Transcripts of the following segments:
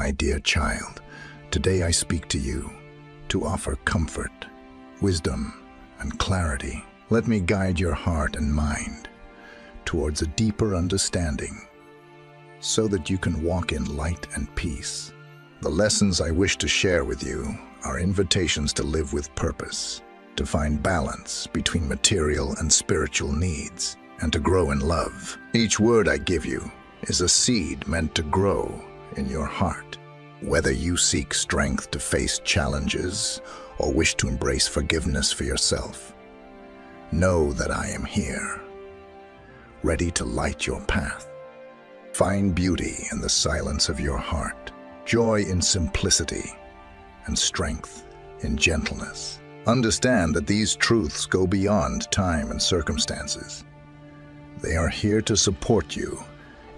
My dear child, today I speak to you to offer comfort, wisdom, and clarity. Let me guide your heart and mind towards a deeper understanding so that you can walk in light and peace. The lessons I wish to share with you are invitations to live with purpose, to find balance between material and spiritual needs, and to grow in love. Each word I give you is a seed meant to grow in your heart. Whether you seek strength to face challenges or wish to embrace forgiveness for yourself, know that I am here, ready to light your path. Find beauty in the silence of your heart, joy in simplicity, and strength in gentleness. Understand that these truths go beyond time and circumstances. They are here to support you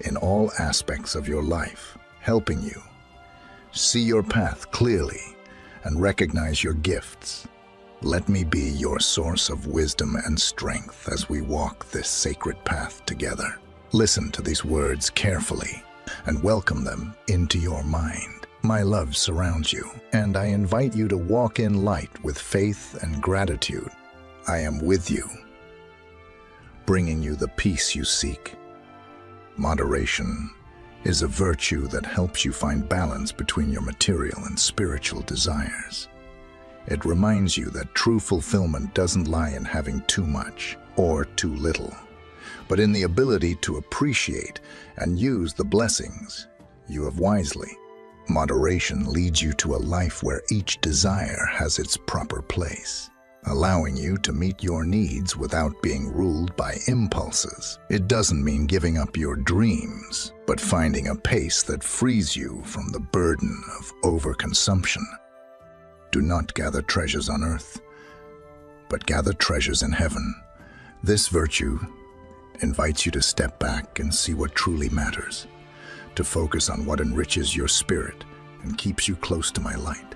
in all aspects of your life, helping you see your path clearly and recognize your gifts. Let me be your source of wisdom and strength as we walk this sacred path together. Listen to these words carefully and welcome them into your mind. My love surrounds you, and I invite you to walk in light with faith and gratitude. I am with you, bringing you the peace you seek. Moderation is a virtue that helps you find balance between your material and spiritual desires. It reminds you that true fulfillment doesn't lie in having too much or too little, but in the ability to appreciate and use the blessings you have wisely. Moderation leads you to a life where each desire has its proper place, allowing you to meet your needs without being ruled by impulses. It doesn't mean giving up your dreams, but finding a pace that frees you from the burden of overconsumption. Do not gather treasures on earth, but gather treasures in heaven. This virtue invites you to step back and see what truly matters, to focus on what enriches your spirit and keeps you close to my light.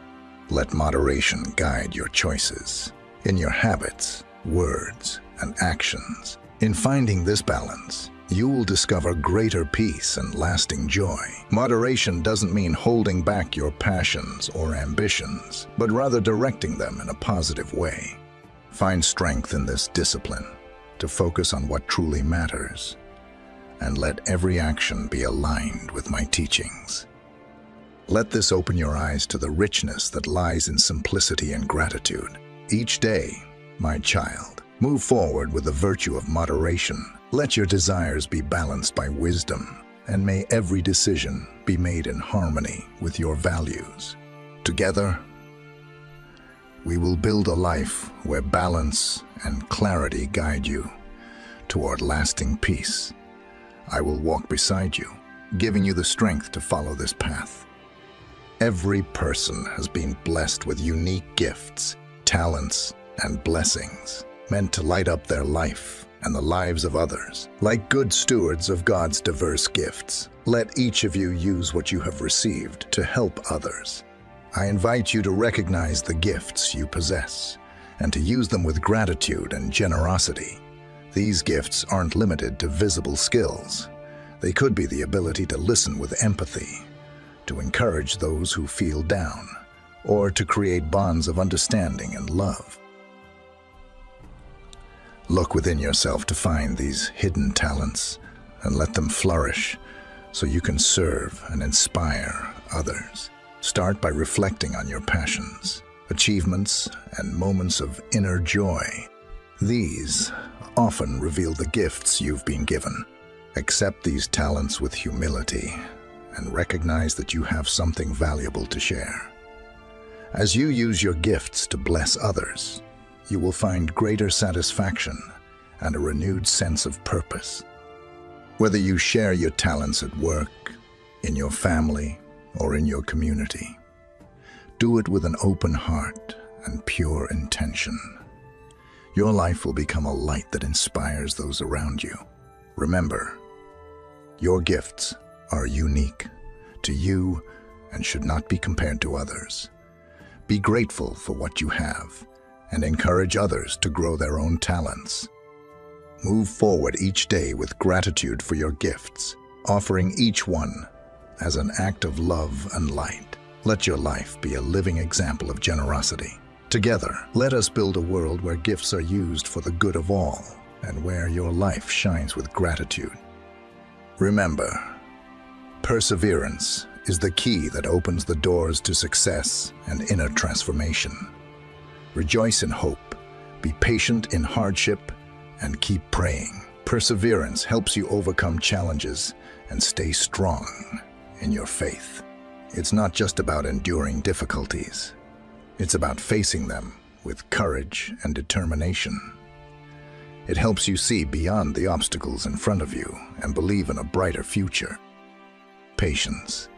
Let moderation guide your choices in your habits, words, and actions. In finding this balance, you will discover greater peace and lasting joy. Moderation doesn't mean holding back your passions or ambitions, but rather directing them in a positive way. Find strength in this discipline to focus on what truly matters, and let every action be aligned with my teachings. Let this open your eyes to the richness that lies in simplicity and gratitude. Each day, my child, move forward with the virtue of moderation. Let your desires be balanced by wisdom, and may every decision be made in harmony with your values. Together, we will build a life where balance and clarity guide you toward lasting peace. I will walk beside you, giving you the strength to follow this path. Every person has been blessed with unique gifts, talents, and blessings, meant to light up their life and the lives of others. Like good stewards of God's diverse gifts, let each of you use what you have received to help others. I invite you to recognize the gifts you possess and to use them with gratitude and generosity. These gifts aren't limited to visible skills. They could be the ability to listen with empathy, to encourage those who feel down, or to create bonds of understanding and love. Look within yourself to find these hidden talents and let them flourish so you can serve and inspire others. Start by reflecting on your passions, achievements, and moments of inner joy. These often reveal the gifts you've been given. Accept these talents with humility and recognize that you have something valuable to share. As you use your gifts to bless others, you will find greater satisfaction and a renewed sense of purpose. Whether you share your talents at work, in your family, or in your community, do it with an open heart and pure intention. Your life will become a light that inspires those around you. Remember, your gifts are unique to you and should not be compared to others. Be grateful for what you have and encourage others to grow their own talents. Move forward each day with gratitude for your gifts, offering each one as an act of love and light. Let your life be a living example of generosity. Together, let us build a world where gifts are used for the good of all and where your life shines with gratitude. Remember, perseverance is the key that opens the doors to success and inner transformation. Rejoice in hope, be patient in hardship, and keep praying. Perseverance helps you overcome challenges and stay strong in your faith. It's not just about enduring difficulties. It's about facing them with courage and determination. It helps you see beyond the obstacles in front of you and believe in a brighter future. Patience.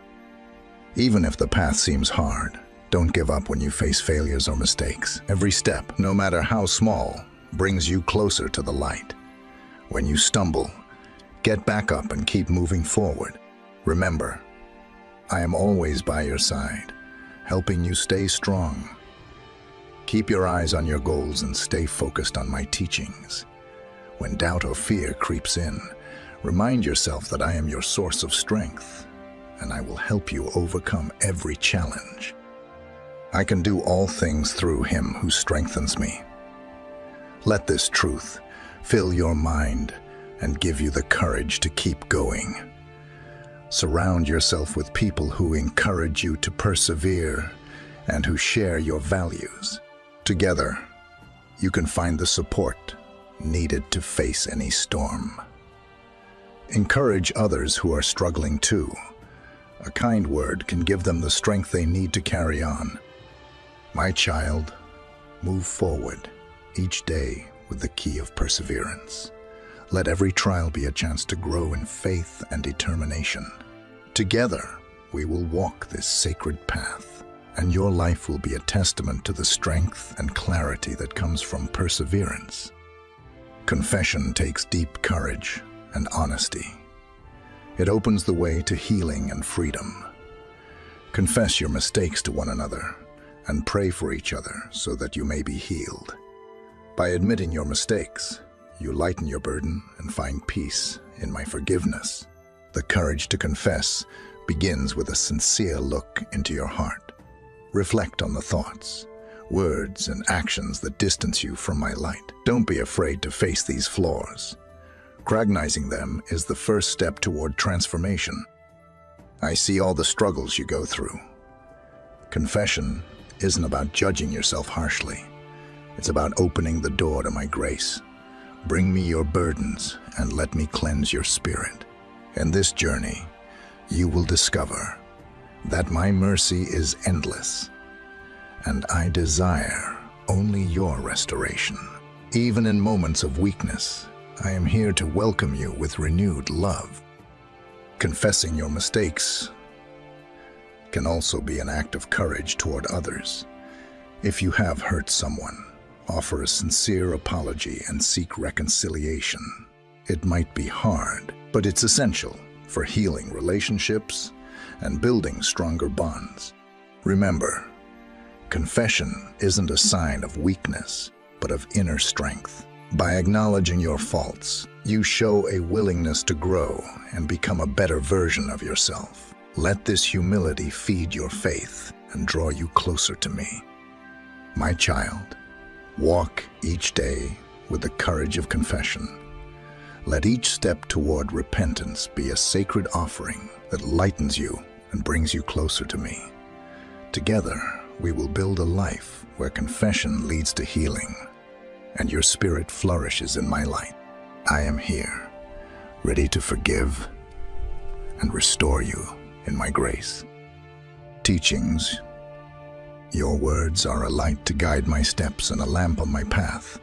Even if the path seems hard, don't give up when you face failures or mistakes. Every step, no matter how small, brings you closer to the light. When you stumble, get back up and keep moving forward. Remember, I am always by your side, helping you stay strong. Keep your eyes on your goals and stay focused on my teachings. When doubt or fear creeps in, remind yourself that I am your source of strength, and I will help you overcome every challenge. I can do all things through him who strengthens me. Let this truth fill your mind and give you the courage to keep going. Surround yourself with people who encourage you to persevere and who share your values. Together, you can find the support needed to face any storm. Encourage others who are struggling too. A kind word can give them the strength they need to carry on. My child, move forward each day with the key of perseverance. Let every trial be a chance to grow in faith and determination. Together, we will walk this sacred path, and your life will be a testament to the strength and clarity that comes from perseverance. Confession takes deep courage and honesty. It opens the way to healing and freedom. Confess your mistakes to one another and pray for each other so that you may be healed. By admitting your mistakes, you lighten your burden and find peace in my forgiveness. The courage to confess begins with a sincere look into your heart. Reflect on the thoughts, words, and actions that distance you from my light. Don't be afraid to face these flaws. Recognizing them is the first step toward transformation. I see all the struggles you go through. Confession isn't about judging yourself harshly. It's about opening the door to my grace. Bring me your burdens and let me cleanse your spirit. In this journey, you will discover that my mercy is endless, and I desire only your restoration. Even in moments of weakness, I am here to welcome you with renewed love. Confessing your mistakes can also be an act of courage toward others. If you have hurt someone, offer a sincere apology and seek reconciliation. It might be hard, but it's essential for healing relationships and building stronger bonds. Remember, confession isn't a sign of weakness, but of inner strength. By acknowledging your faults, you show a willingness to grow and become a better version of yourself. Let this humility feed your faith and draw you closer to me. My child, walk each day with the courage of confession. Let each step toward repentance be a sacred offering that lightens you and brings you closer to me. Together, we will build a life where confession leads to healing and your spirit flourishes in my light. I am here, ready to forgive and restore you in my grace. Teachings. Your words are a light to guide my steps and a lamp on my path.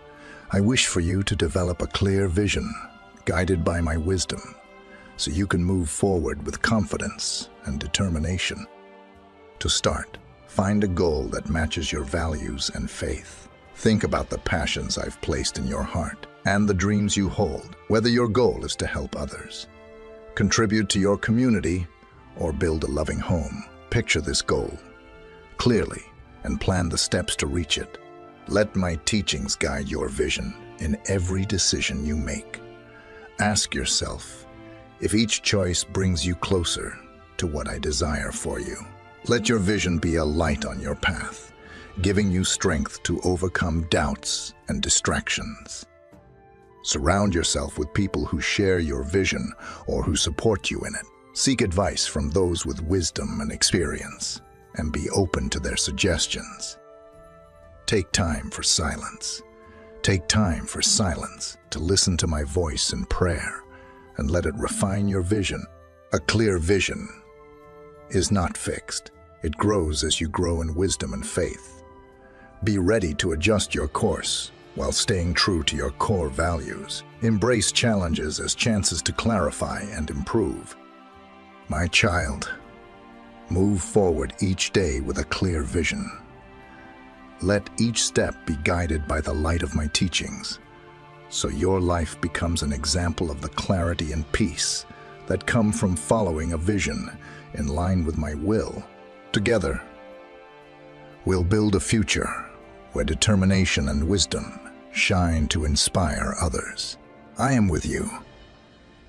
I wish for you to develop a clear vision, guided by my wisdom, so you can move forward with confidence and determination. To start, find a goal that matches your values and faith. Think about the passions I've placed in your heart and the dreams you hold, whether your goal is to help others, contribute to your community, or build a loving home. Picture this goal clearly and plan the steps to reach it. Let my teachings guide your vision in every decision you make. Ask yourself if each choice brings you closer to what I desire for you. Let your vision be a light on your path, giving you strength to overcome doubts and distractions. Surround yourself with people who share your vision or who support you in it. Seek advice from those with wisdom and experience, and be open to their suggestions. Take time for silence. Take time for silence to listen to my voice in prayer and let it refine your vision. A clear vision is not fixed. It grows as you grow in wisdom and faith. Be ready to adjust your course while staying true to your core values. Embrace challenges as chances to clarify and improve. My child, move forward each day with a clear vision. Let each step be guided by the light of my teachings, so your life becomes an example of the clarity and peace that come from following a vision in line with my will. Together, we'll build a future where determination and wisdom shine to inspire others. I am with you,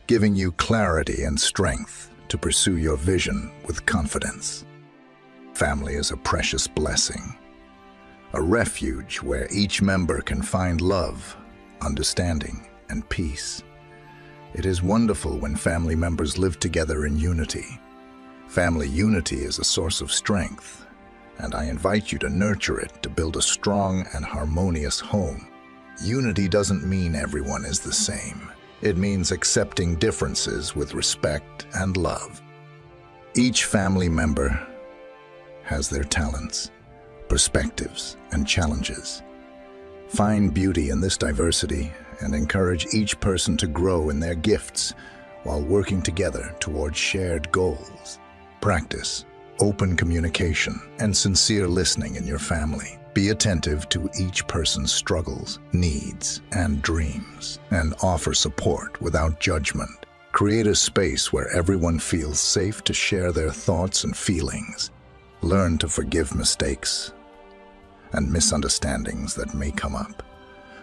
giving you clarity and strength to pursue your vision with confidence. Family is a precious blessing, a refuge where each member can find love, understanding, and peace. It is wonderful when family members live together in unity. Family unity is a source of strength, and I invite you to nurture it to build a strong and harmonious home. Unity doesn't mean everyone is the same. It means accepting differences with respect and love. Each family member has their talents, perspectives, and challenges. Find beauty in this diversity and encourage each person to grow in their gifts while working together towards shared goals. Practice open communication and sincere listening in your family. Be attentive to each person's struggles, needs, and dreams, and offer support without judgment. Create a space where everyone feels safe to share their thoughts and feelings. Learn to forgive mistakes and misunderstandings that may come up.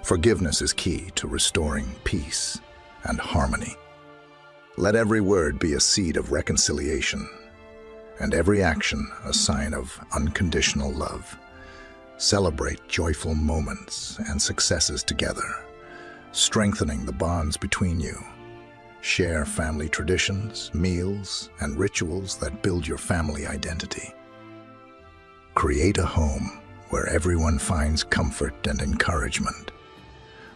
Forgiveness is key to restoring peace and harmony. Let every word be a seed of reconciliation, and every action a sign of unconditional love. Celebrate joyful moments and successes together, strengthening the bonds between you. Share family traditions, meals, and rituals that build your family identity. Create a home where everyone finds comfort and encouragement.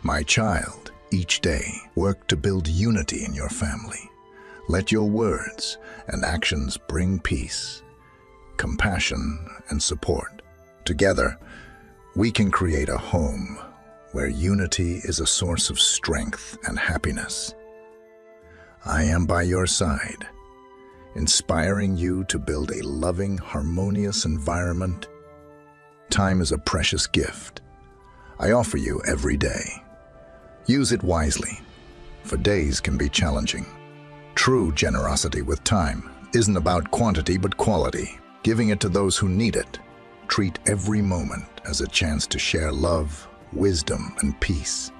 My child, each day, work to build unity in your family. Let your words and actions bring peace, compassion, and support. Together, we can create a home where unity is a source of strength and happiness. I am by your side, inspiring you to build a loving, harmonious environment. Time is a precious gift I offer you every day. Use it wisely, for days can be challenging. True generosity with time isn't about quantity but quality, giving it to those who need it. Treat every moment as a chance to share love, wisdom, and peace.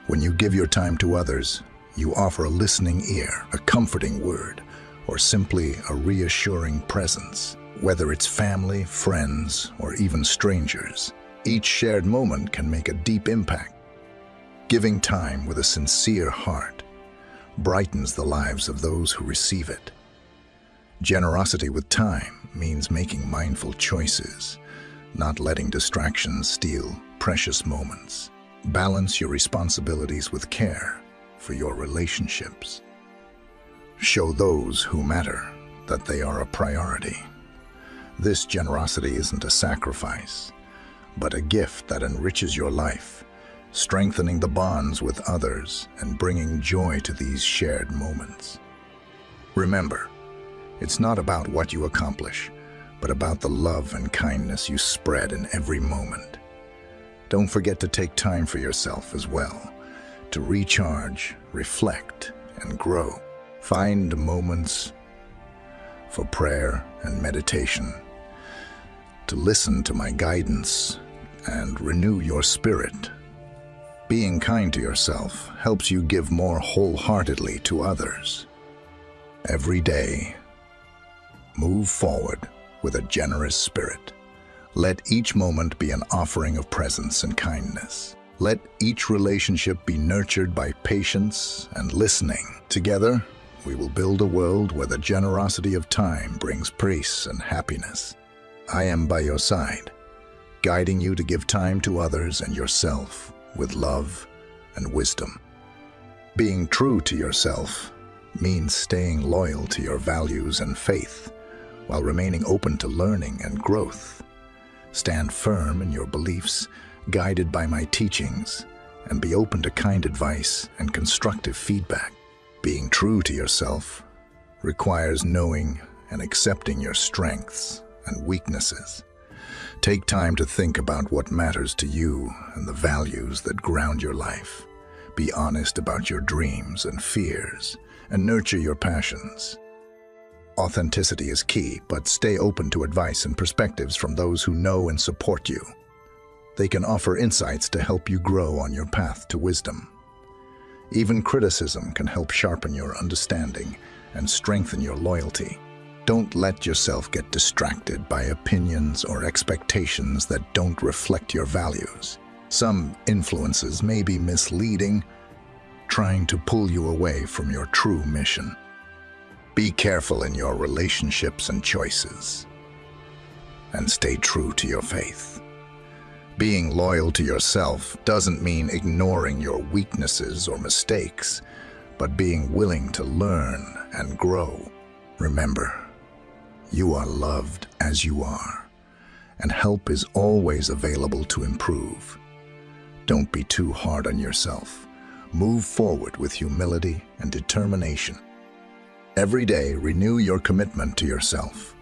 When you give your time to others, you offer a listening ear, a comforting word, or simply a reassuring presence. Whether it's family, friends, or even strangers, each shared moment can make a deep impact. Giving time with a sincere heart brightens the lives of those who receive it. Generosity with time means making mindful choices, not letting distractions steal precious moments. Balance your responsibilities with care for your relationships. Show those who matter that they are a priority. This generosity isn't a sacrifice, but a gift that enriches your life, strengthening the bonds with others and bringing joy to these shared moments. Remember, it's not about what you accomplish, but about the love and kindness you spread in every moment. Don't forget to take time for yourself as well, to recharge, reflect, and grow. Find moments for prayer and meditation, to listen to my guidance and renew your spirit. Being kind to yourself helps you give more wholeheartedly to others. Every day, Move forward with a generous spirit. Let each moment be an offering of presence and kindness. Let each relationship be nurtured by patience and listening. Together, we will build a world where the generosity of time brings peace and happiness. I am by your side, guiding you to give time to others and yourself with love and wisdom. Being true to yourself means staying loyal to your values and faith while remaining open to learning and growth. Stand firm in your beliefs, guided by my teachings, and be open to kind advice and constructive feedback. Being true to yourself requires knowing and accepting your strengths and weaknesses. Take time to think about what matters to you and the values that ground your life. Be honest about your dreams and fears, and nurture your passions. Authenticity is key, but stay open to advice and perspectives from those who know and support you. They can offer insights to help you grow on your path to wisdom. Even criticism can help sharpen your understanding and strengthen your loyalty. Don't let yourself get distracted by opinions or expectations that don't reflect your values. Some influences may be misleading, trying to pull you away from your true mission. Be careful in your relationships and choices, and stay true to your faith. Being loyal to yourself doesn't mean ignoring your weaknesses or mistakes, but being willing to learn and grow. Remember, you are loved as you are, and help is always available to improve. Don't be too hard on yourself. Move forward with humility and determination. Every day, renew your commitment to yourself.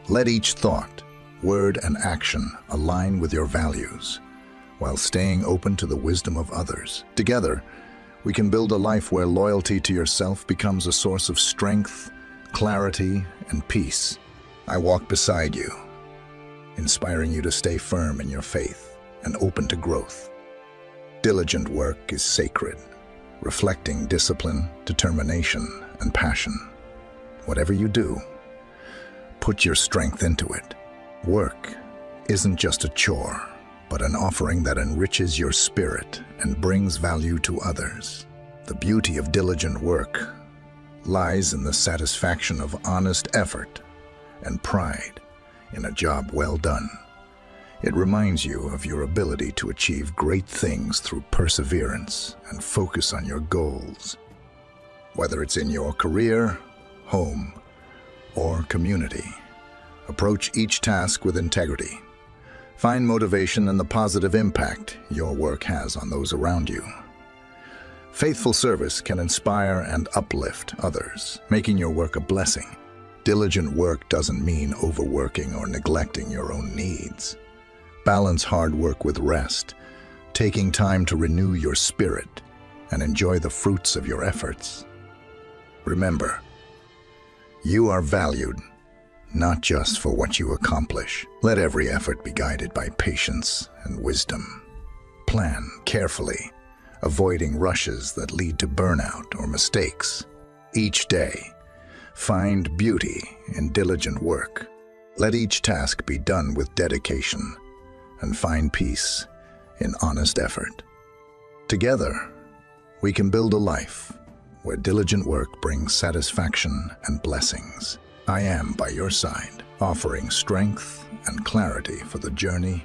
Let each thought, word, and action align with your values, while staying open to the wisdom of others. Together, we can build a life where loyalty to yourself becomes a source of strength, clarity, and peace. I walk beside you, inspiring you to stay firm in your faith and open to growth. Diligent work is sacred, reflecting discipline, determination, and passion. Whatever you do, put your strength into it. Work isn't just a chore, but an offering that enriches your spirit and brings value to others. The beauty of diligent work lies in the satisfaction of honest effort and pride in a job well done. It reminds you of your ability to achieve great things through perseverance and focus on your goals. Whether it's in your career, home, or community, approach each task with integrity. Find motivation in the positive impact your work has on those around you. Faithful service can inspire and uplift others, making your work a blessing. Diligent work doesn't mean overworking or neglecting your own needs. Balance hard work with rest, taking time to renew your spirit and enjoy the fruits of your efforts. Remember, you are valued not just for what you accomplish. Let every effort be guided by patience and wisdom. Plan carefully, avoiding rushes that lead to burnout or mistakes. Each day, find beauty in diligent work. Let each task be done with dedication, and find peace in honest effort. Together, we can build a life where diligent work brings satisfaction and blessings. I am by your side, offering strength and clarity for the journey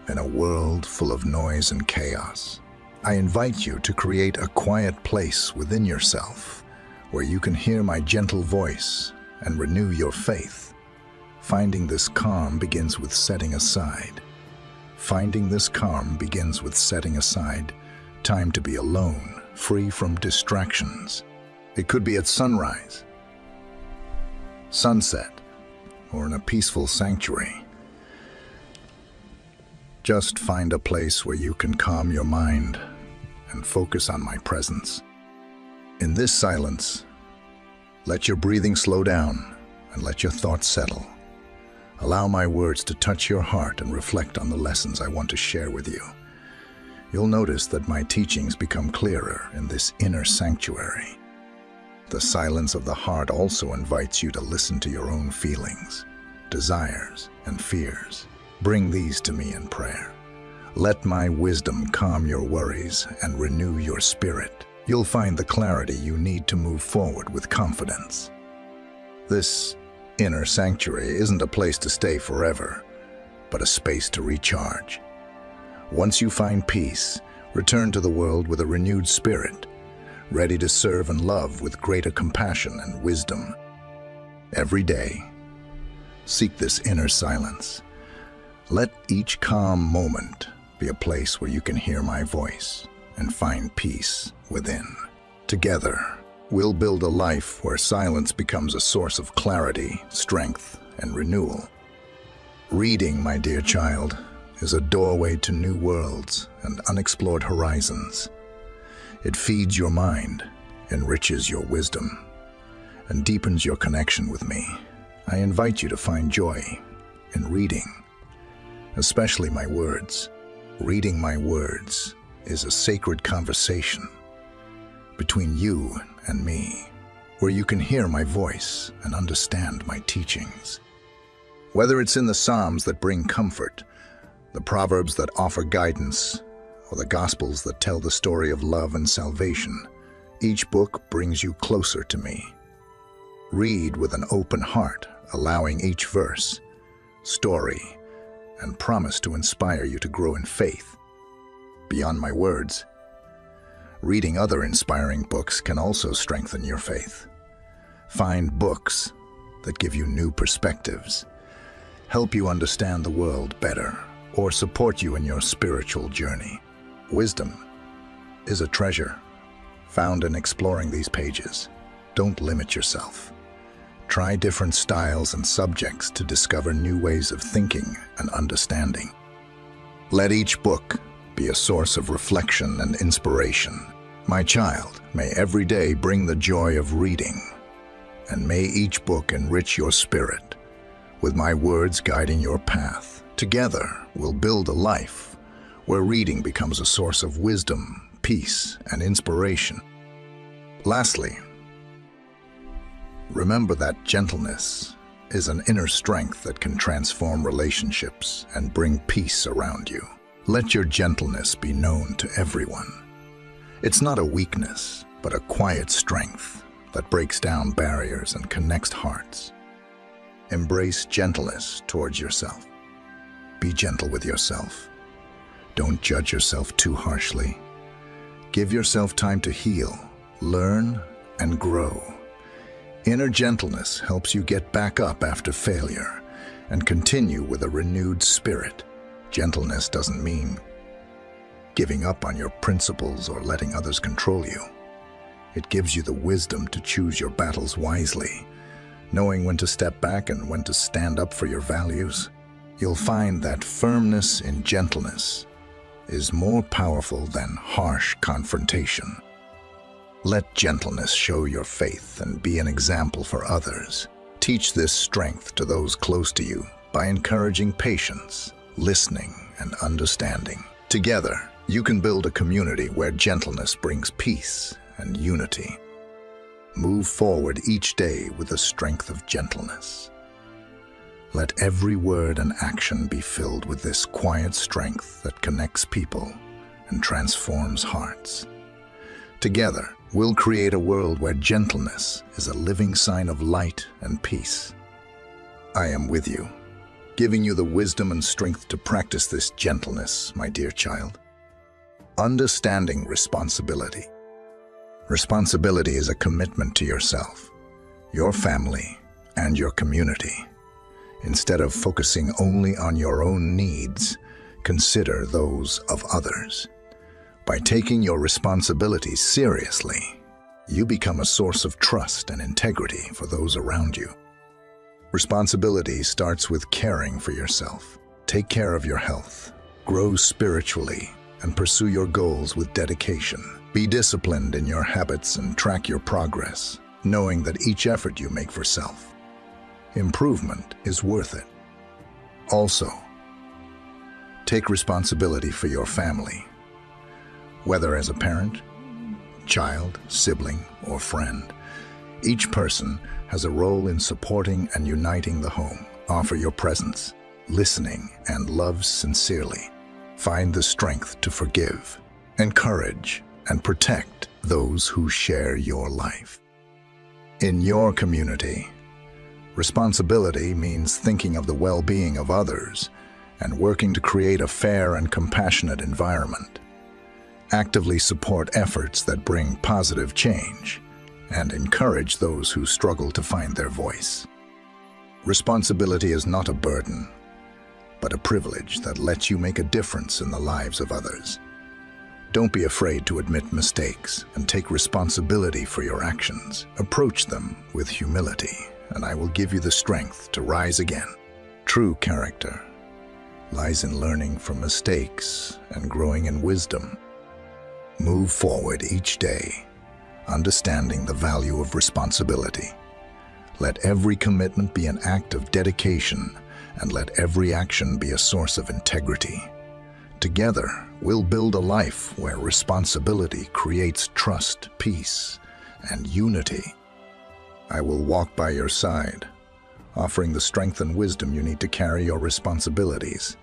in a world full of noise and chaos. I invite you to create a quiet place within yourself where you can hear my gentle voice and renew your faith. Finding this calm begins with setting aside. Time to be alone, free from distractions. It could be at sunrise, sunset, or in a peaceful sanctuary. Just find a place where you can calm your mind and focus on my presence. In this silence, let your breathing slow down and let your thoughts settle. Allow my words to touch your heart and reflect on the lessons I want to share with you. You'll notice that my teachings become clearer in this inner sanctuary. The silence of the heart also invites you to listen to your own feelings, desires, and fears. Bring these to me in prayer. Let my wisdom calm your worries and renew your spirit. You'll find the clarity you need to move forward with confidence. This inner sanctuary isn't a place to stay forever, but a space to recharge. Once you find peace, return to the world with a renewed spirit, ready to serve and love with greater compassion and wisdom. Every day, seek this inner silence. Let each calm moment be a place where you can hear my voice and find peace within. Together, we'll build a life where silence becomes a source of clarity, strength, and renewal. Reading, my dear child, is a doorway to new worlds and unexplored horizons. It feeds your mind, enriches your wisdom, and deepens your connection with me. I invite you to find joy in reading, especially my words. Reading my words is a sacred conversation between you and me, where you can hear my voice and understand my teachings. Whether it's in the Psalms that bring comfort, the Proverbs that offer guidance, or the Gospels that tell the story of love and salvation, each book brings you closer to me. Read with an open heart, allowing each verse, story, and promise to inspire you to grow in faith. Beyond my words, reading other inspiring books can also strengthen your faith. Find books that give you new perspectives, help you understand the world better, or support you in your spiritual journey. Wisdom is a treasure found in exploring these pages. Don't limit yourself. Try different styles and subjects to discover new ways of thinking and understanding. Let each book be a source of reflection and inspiration. My child, may every day bring the joy of reading, and may each book enrich your spirit, with my words guiding your path. Together, we'll build a life where reading becomes a source of wisdom, peace, and inspiration. Lastly, remember that gentleness is an inner strength that can transform relationships and bring peace around you. Let your gentleness be known to everyone. It's not a weakness, but a quiet strength that breaks down barriers and connects hearts. Embrace gentleness towards yourself. Be gentle with yourself. Don't judge yourself too harshly. Give yourself time to heal, learn, and grow. Inner gentleness helps you get back up after failure and continue with a renewed spirit. Gentleness doesn't mean giving up on your principles or letting others control you. It gives you the wisdom to choose your battles wisely, knowing when to step back and when to stand up for your values. You'll find that firmness in gentleness is more powerful than harsh confrontation. Let gentleness show your faith and be an example for others. Teach this strength to those close to you by encouraging patience, listening, and understanding. Together, you can build a community where gentleness brings peace and unity. Move forward each day with the strength of gentleness. Let every word and action be filled with this quiet strength that connects people and transforms hearts. Together, we'll create a world where gentleness is a living sign of light and peace. I am with you, giving you the wisdom and strength to practice this gentleness, my dear child. Understanding responsibility. Responsibility is a commitment to yourself, your family, and your community. Instead of focusing only on your own needs, consider those of others. By taking your responsibilities seriously, you become a source of trust and integrity for those around you. Responsibility starts with caring for yourself. Take care of your health, grow spiritually, and pursue your goals with dedication. Be disciplined in your habits and track your progress, knowing that each effort you make for self improvement is worth it. Also, take responsibility for your family. Whether as a parent, child, sibling, or friend, Each person has a role in supporting and uniting the home. Offer your presence, listening, and love sincerely. Find the strength to forgive, encourage, and protect those who share your life. In your community, responsibility means thinking of the well-being of others and working to create a fair and compassionate environment. Actively support efforts that bring positive change and encourage those who struggle to find their voice. Responsibility is not a burden, but a privilege that lets you make a difference in the lives of others. Don't be afraid to admit mistakes and take responsibility for your actions. Approach them with humility, and I will give you the strength to rise again. True character lies in learning from mistakes and growing in wisdom. Move forward each day, understanding the value of responsibility. Let every commitment be an act of dedication, and let every action be a source of integrity. Together, we'll build a life where responsibility creates trust, peace, and unity. I will walk by your side, offering the strength and wisdom you need to carry your responsibilities.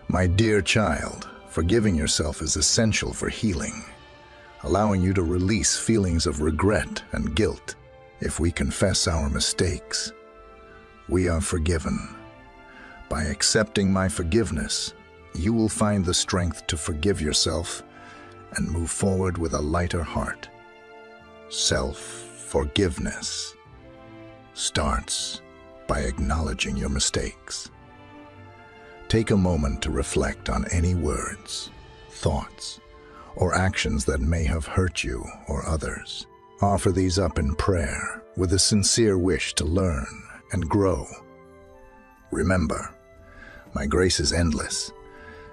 My dear child, forgiving yourself is essential for healing, allowing you to release feelings of regret and guilt. If we confess our mistakes, we are forgiven. By accepting my forgiveness, you will find the strength to forgive yourself and move forward with a lighter heart. Self-forgiveness starts by acknowledging your mistakes. Take a moment to reflect on any words, thoughts, or actions that may have hurt you or others. Offer these up in prayer with a sincere wish to learn and grow. Remember, my grace is endless,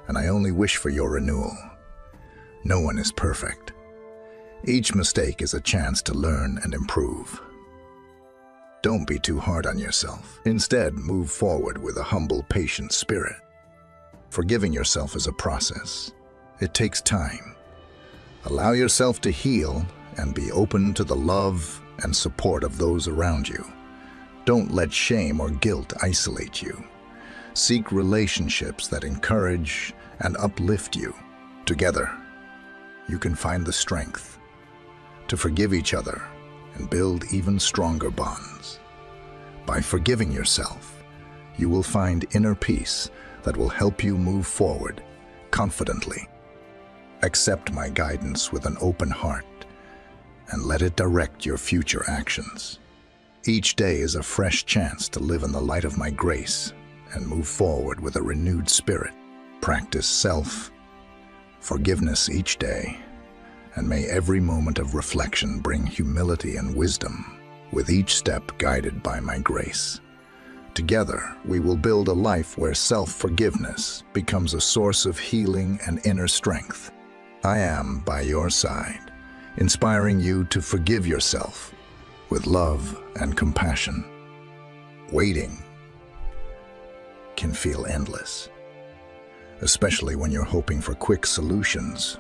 and I only wish for your renewal. No one is perfect. Each mistake is a chance to learn and improve. Don't be too hard on yourself. Instead, move forward with a humble, patient spirit. Forgiving yourself is a process. It takes time. Allow yourself to heal and be open to the love and support of those around you. Don't let shame or guilt isolate you. Seek relationships that encourage and uplift you. Together, you can find the strength to forgive each other and build even stronger bonds. By forgiving yourself, you will find inner peace that will help you move forward confidently. Accept my guidance with an open heart and let it direct your future actions. Each day is a fresh chance to live in the light of my grace and move forward with a renewed spirit. Practice self-forgiveness each day, and may every moment of reflection bring humility and wisdom, with each step guided by my grace. Together, we will build a life where self-forgiveness becomes a source of healing and inner strength. I am by your side, inspiring you to forgive yourself with love and compassion. Waiting can feel endless, especially when you're hoping for quick solutions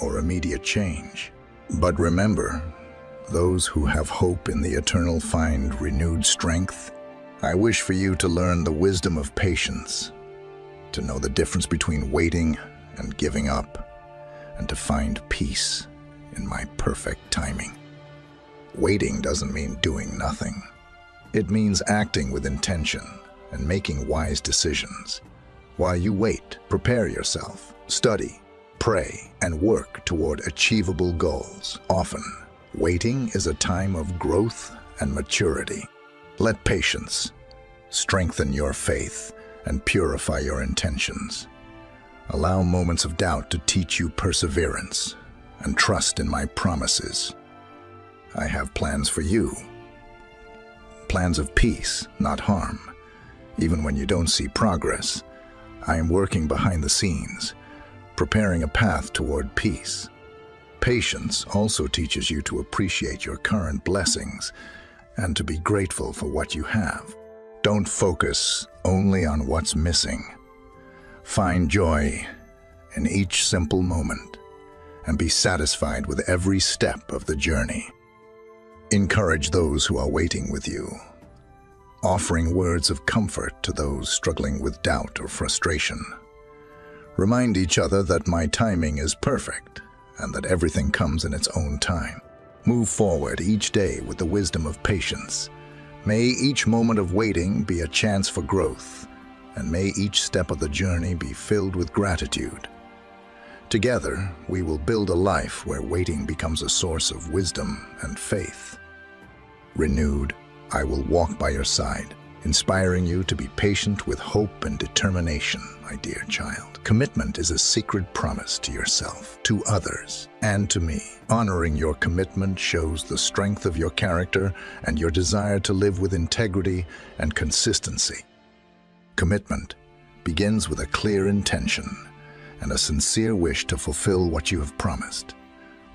or immediate change. But remember, those who have hope in the eternal find renewed strength. I wish for you to learn the wisdom of patience, to know the difference between waiting and giving up, and to find peace in my perfect timing. Waiting doesn't mean doing nothing. It means acting with intention and making wise decisions. While you wait, prepare yourself, study, pray, and work toward achievable goals. Often, waiting is a time of growth and maturity. Let patience strengthen your faith and purify your intentions. Allow moments of doubt to teach you perseverance and trust in my promises. I have plans for you. Plans of peace, not harm. Even when you don't see progress, I am working behind the scenes, preparing a path toward peace. Patience also teaches you to appreciate your current blessings and to be grateful for what you have. Don't focus only on what's missing. Find joy in each simple moment and be satisfied with every step of the journey. Encourage those who are waiting with you, offering words of comfort to those struggling with doubt or frustration. Remind each other that my timing is perfect and that everything comes in its own time. Move forward each day with the wisdom of patience. May each moment of waiting be a chance for growth, and may each step of the journey be filled with gratitude. Together, we will build a life where waiting becomes a source of wisdom and faith. Renewed, I will walk by your side, inspiring you to be patient with hope and determination, my dear child. Commitment is a sacred promise to yourself, to others, and to me. Honoring your commitment shows the strength of your character and your desire to live with integrity and consistency. Commitment begins with a clear intention and a sincere wish to fulfill what you have promised.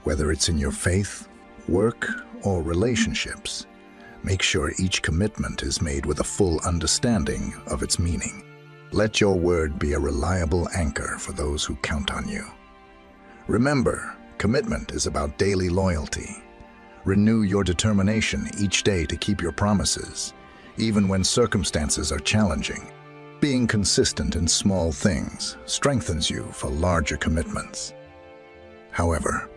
Whether it's in your faith, work, or relationships, make sure each commitment is made with a full understanding of its meaning. Let your word be a reliable anchor for those who count on you. Remember, commitment is about daily loyalty. Renew your determination each day to keep your promises, even when circumstances are challenging. Being consistent in small things strengthens you for larger commitments. However,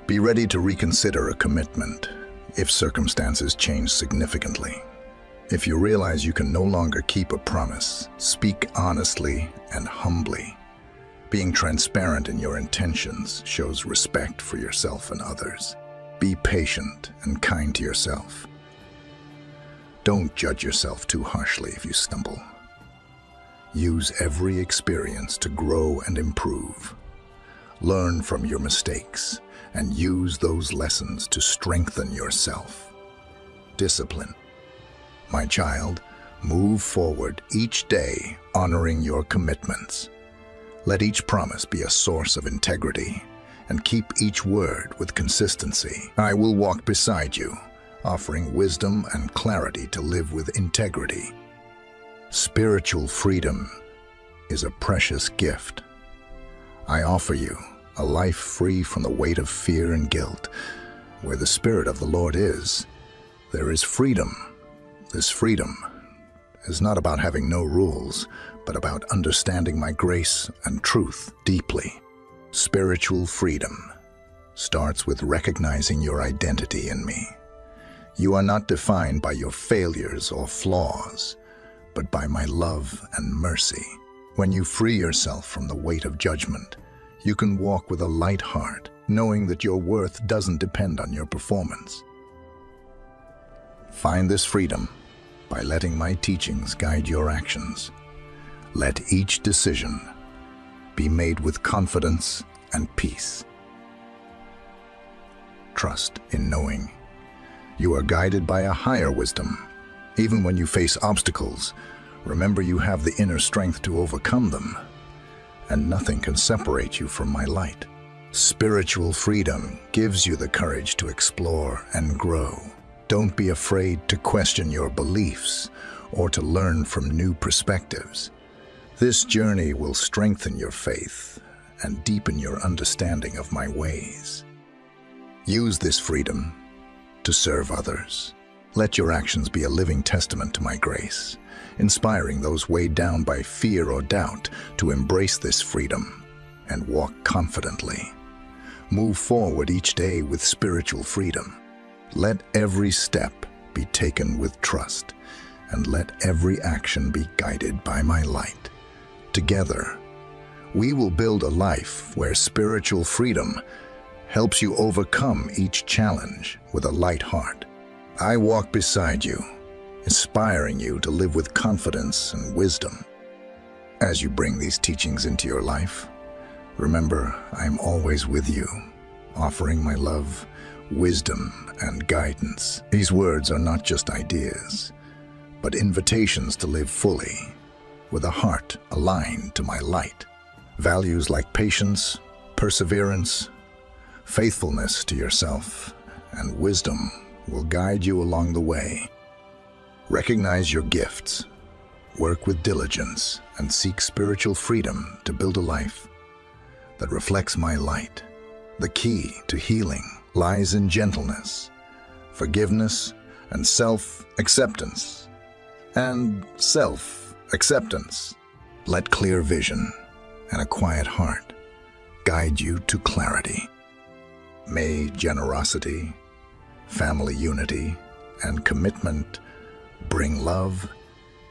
be ready to reconsider a commitment if circumstances change significantly. If you realize you can no longer keep a promise, speak honestly and humbly. Being transparent in your intentions shows respect for yourself and others. Be patient and kind to yourself. Don't judge yourself too harshly if you stumble. Use every experience to grow and improve. Learn from your mistakes and use those lessons to strengthen yourself. Discipline. My child, move forward each day honoring your commitments. Let each promise be a source of integrity and keep each word with consistency. I will walk beside you, offering wisdom and clarity to live with integrity. Spiritual freedom is a precious gift. I offer you a life free from the weight of fear and guilt. Where the Spirit of the Lord is, there is freedom. This freedom is not about having no rules, but about understanding my grace and truth deeply. Spiritual freedom starts with recognizing your identity in me. You are not defined by your failures or flaws, but by my love and mercy. When you free yourself from the weight of judgment, you can walk with a light heart, knowing that your worth doesn't depend on your performance. Find this freedom by letting my teachings guide your actions. Let each decision be made with confidence and peace. Trust in knowing you are guided by a higher wisdom. Even when you face obstacles, remember you have the inner strength to overcome them, and nothing can separate you from my light. Spiritual freedom gives you the courage to explore and grow. Don't be afraid to question your beliefs or to learn from new perspectives. This journey will strengthen your faith and deepen your understanding of my ways. Use this freedom to serve others. Let your actions be a living testament to my grace, inspiring those weighed down by fear or doubt to embrace this freedom and walk confidently. Move forward each day with spiritual freedom. Let every step be taken with trust, and let every action be guided by my light. Together, we will build a life where spiritual freedom helps you overcome each challenge with a light heart. I walk beside you, inspiring you to live with confidence and wisdom. As you bring these teachings into your life, remember I am always with you, offering my love, wisdom, and guidance. These words are not just ideas, but invitations to live fully, with a heart aligned to my light. Values like patience, perseverance, faithfulness to yourself, and wisdom will guide you along the way. Recognize your gifts, work with diligence, and seek spiritual freedom to build a life that reflects my light. The key to healing lies in gentleness, forgiveness, and self-acceptance. Let clear vision and a quiet heart guide you to clarity. May generosity, family unity, and commitment bring love,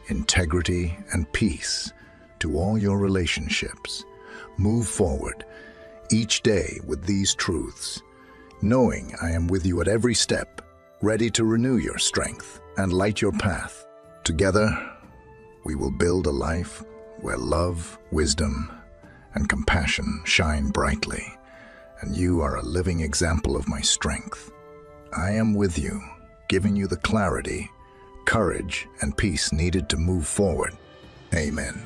integrity, and peace to all your relationships. Move forward each day with these truths, knowing I am with you at every step, ready to renew your strength and light your path. Together, we will build a life where love, wisdom, and compassion shine brightly, and you are a living example of my strength. I am with you, giving you the clarity, courage, and peace needed to move forward. Amen.